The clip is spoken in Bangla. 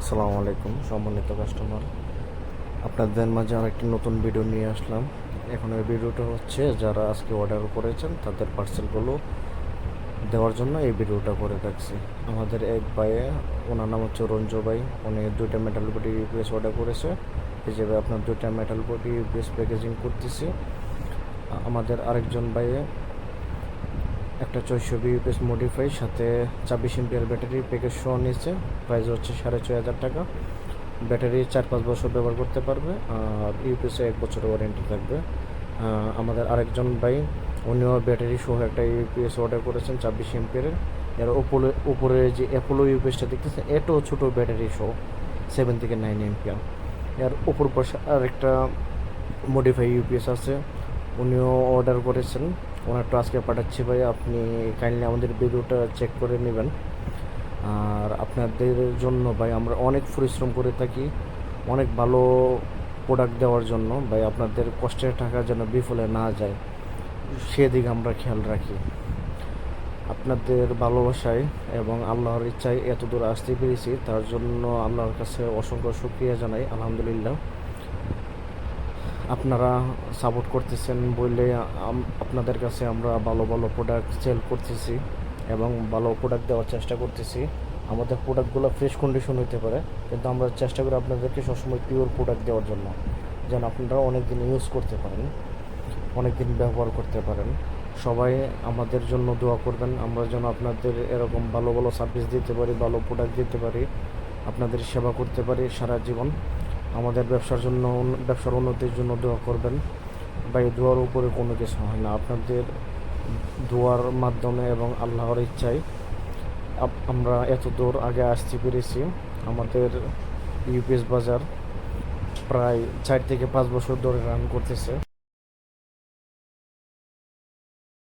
আসসালামু আলাইকুম সম্মানিত কাস্টমার, আপনাদের মাঝে আরেকটি নতুন ভিডিও নিয়ে আসলাম। এখন এই ভিডিওটা হচ্ছে যারা আজকে অর্ডার করেছেন তাদের পার্সেলগুলো দেওয়ার জন্য এই ভিডিওটা করে রাখছি। আমাদের এক ভাইয়ে, ওনার নাম হচ্ছে রঞ্জু ভাই, উনি 2টা মেটাল বডি ইউপিএস অর্ডার করেছে। হিসেবে আপনার 2টা মেটাল বডি ইউপিএস প্যাকেজিং করতেছি। আমাদের আরেকজন ভাইয়ে একটা 420 ইউপিএস মডিফাই সাথে 24 এমপিআর ব্যাটারি প্যাকেজ সহ নিয়েছে। প্রাইস হচ্ছে 6,500 টাকা। ব্যাটারি 4-5 বছর ব্যবহার করতে পারবে, আর ইউপিএসে 1 বছরের ওয়ারেন্টি থাকবে। আমাদের আরেকজন ভাই, উনিও ব্যাটারি সহ একটা ইউপিএস অর্ডার করেছেন 24 এমপিয়ারের। এর উপরে যে অ্যাপোলো ইউপিএসটা দেখতেছেন, এটাও ছোটো ব্যাটারি সহ 7 থেকে 9 এমপিয়ার। এর উপর পাশে আরেকটা মডিফাই ইউপিএস আছে, উনিও অর্ডার করেছেন। ওনারটা আজকে পাঠাচ্ছি ভাই, আপনি কাইন্ডলি আমাদের ভিডিওটা চেক করে নেবেন। আর আপনাদের জন্য ভাই আমরা অনেক পরিশ্রম করে থাকি, অনেক ভালো প্রোডাক্ট দেওয়ার জন্য ভাই। আপনাদের কষ্টের টাকা যেন বিফলে না যায় সেদিকে আমরা খেয়াল রাখি। আপনাদের ভালোবাসায় এবং আল্লাহর ইচ্ছায় এত দূর আসতে পেরেছি, তার জন্য আল্লাহর কাছে অসংখ্য শুকরিয়া জানাই, আলহামদুলিল্লাহ। আপনারা সাপোর্ট করতেছেন বলে আপনাদের কাছে আমরা ভালো ভালো প্রোডাক্ট সেল করতেছি এবং ভালো প্রোডাক্ট দেওয়ার চেষ্টা করতেছি। আমাদের প্রোডাক্টগুলো ফ্রেশ কন্ডিশন হতে পারে, কিন্তু আমরা চেষ্টা করি আপনাদেরকে সবসময় পিওর প্রোডাক্ট দেওয়ার জন্য, যেন আপনারা অনেক দিন ইউজ করতে পারেন, অনেক দিন ব্যবহার করতে পারেন। সবাই আমাদের জন্য দোয়া করবেন, আমরা যেন আপনাদের এরকম ভালো ভালো সার্ভিস দিতে পারি, ভালো প্রোডাক্ট দিতে পারি, আপনাদের সেবা করতে পারি সারা জীবন। আমাদের ব্যবসার উন্নতির জন্য দোয়া করবেন ভাই। দোয়ার উপরে কোনো কিছু হয় না, আপনাদের দোয়ার মাধ্যমে এবং আল্লাহর ইচ্ছায় আমরা এত দূর আগে আসতে পেরেছি। আমাদের ইউপিএস বাজার প্রায় 4 থেকে 5 বছর ধরে রান করতেছে।